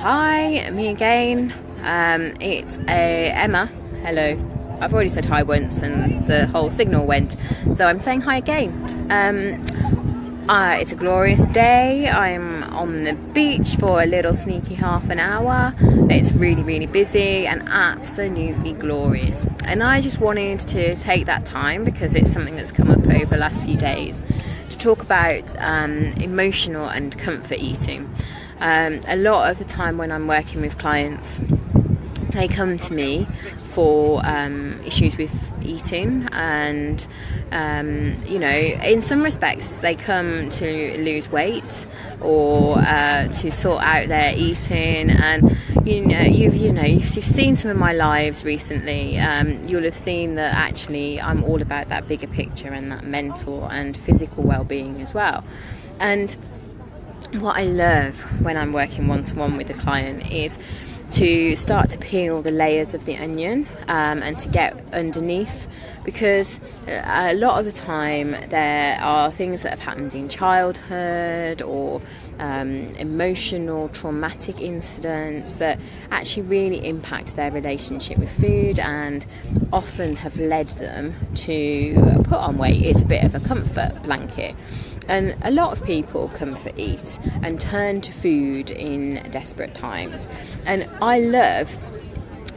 Hi, me again. It's Emma. Hello. I've already said hi once and the whole signal went, so I'm saying hi again. It's a glorious day. I'm on the beach for a little sneaky half an hour. It's really busy and absolutely glorious. And I just wanted to take that time, because it's something that's come up over the last few days, to talk about emotional and comfort eating. A lot of the time when I'm working with clients, they come to me for issues with eating, and in some respects they come to lose weight or to sort out their eating. And you've seen some of my lives recently. You'll have seen that actually I'm all about that bigger picture and that mental and physical well-being as well. And what I love when I'm working one-to-one with a client is to start to peel the layers of the onion and to get underneath, because a lot of the time there are things that have happened in childhood or emotional traumatic incidents that actually really impact their relationship with food and often have led them to put on weight. It's a bit of a comfort blanket. And a lot of people comfort eat and turn to food in desperate times. And I love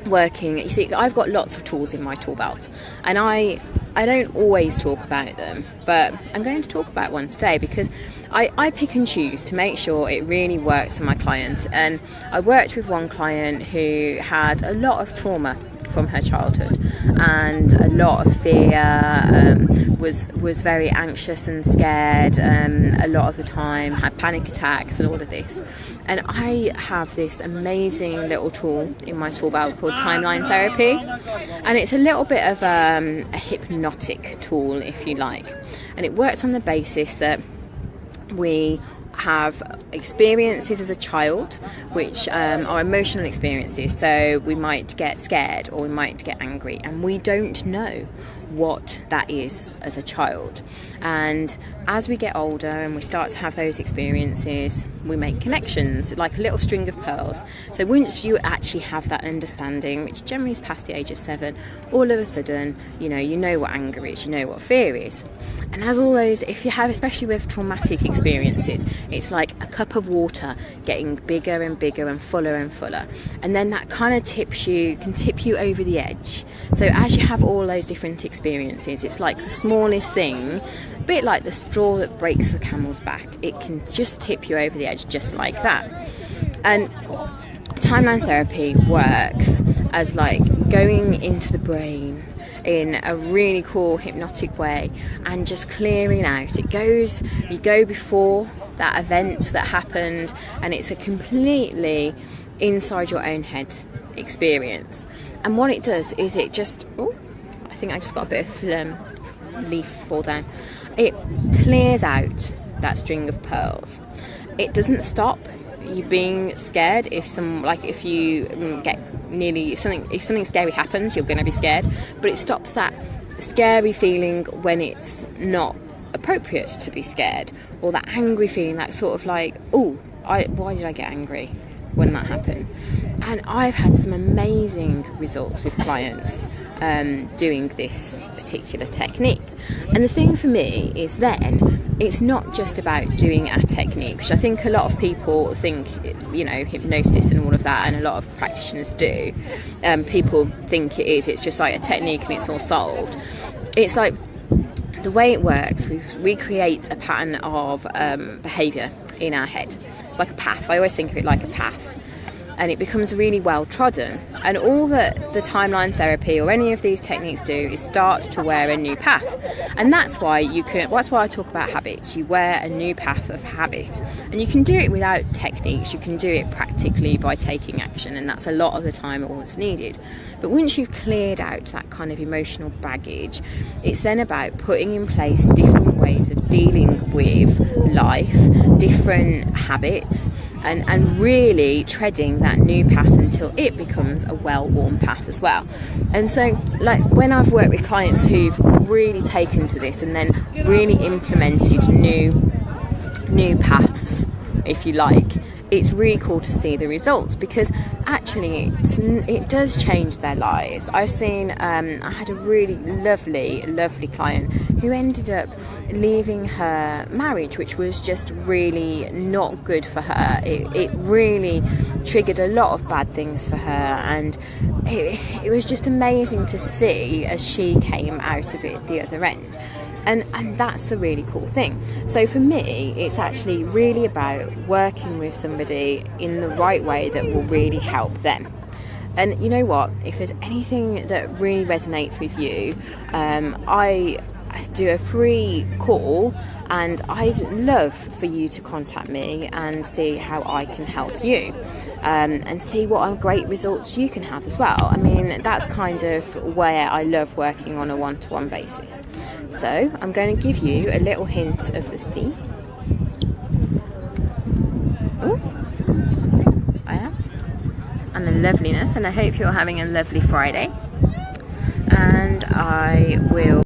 working. You see, I've got lots of tools in my tool belt, and I don't always talk about them, but I'm going to talk about one today because I pick and choose to make sure it really works for my client. And I worked with one client who had a lot of trauma from her childhood and a lot of fear, was very anxious and scared a lot of the time, had panic attacks and all of this. And I have this amazing little tool in my tool belt called Timeline Therapy, and it's a little bit of a hypnotic tool, if you like, and it works on the basis that we have experiences as a child which are emotional experiences. So we might get scared or we might get angry, and we don't know what that is as a child. And as we get older and we start to have those experiences, we make connections like a little string of pearls. So once you actually have that understanding, which generally is past the age of 7, all of a sudden you know what anger is, you know what fear is. And as all those, if you have, especially with traumatic experiences, it's like a cup of water getting bigger and bigger and fuller, and then that kind of can tip you over the edge. So as you have all those different experiences, it's like the smallest thing, a bit like the straw that breaks the camel's back. It can just tip you over the edge just like that. And Timeline Therapy works as like going into the brain in a really cool hypnotic way and just clearing out. You go before that event that happened, and it's a completely inside your own head experience. And what it does is it just, I think I just got a bit of leaf fall down. It clears out that string of pearls. It doesn't stop you being scared. If something scary happens, you're going to be scared, but it stops that scary feeling when it's not appropriate to be scared, or that angry feeling, that sort of like, why did I get angry when that happened? And I've had some amazing results with clients doing this particular technique. And the thing for me is then it's not just about doing a technique, which I think a lot of people think, hypnosis and all of that, and a lot of practitioners do. People think it's just like a technique and it's all solved. It's like, the way it works, we create a pattern of behaviour in our head. It's like a path. I always think of it like a path. And it becomes really well trodden. And all that the Timeline Therapy or any of these techniques do is start to wear a new path. And that's why I talk about habits. You wear a new path of habit. And you can do it without techniques. You can do it practically by taking action. And that's a lot of the time all that's needed. But once you've cleared out that kind of emotional baggage, it's then about putting in place different ways of dealing with life, different habits, and really treading that new path until it becomes a well-worn path as well. And so, like, when I've worked with clients who've really taken to this and then really implemented new paths, if you like, it's really cool to see the results, because actually it does change their lives. I've seen, I had a really lovely client who ended up leaving her marriage, which was just really not good for her. It really triggered a lot of bad things for her, and it was just amazing to see as she came out of it the other end. And that's the really cool thing. So for me, it's actually really about working with somebody in the right way that will really help them. And you know what? If there's anything that really resonates with you, I do a free call, and I'd love for you to contact me and see how I can help you, and see what great results you can have as well. I mean, that's kind of where I love working on a one-to-one basis. So I'm going to give you a little hint of the sea. Oh, I am. And the loveliness, and I hope you're having a lovely Friday. And I will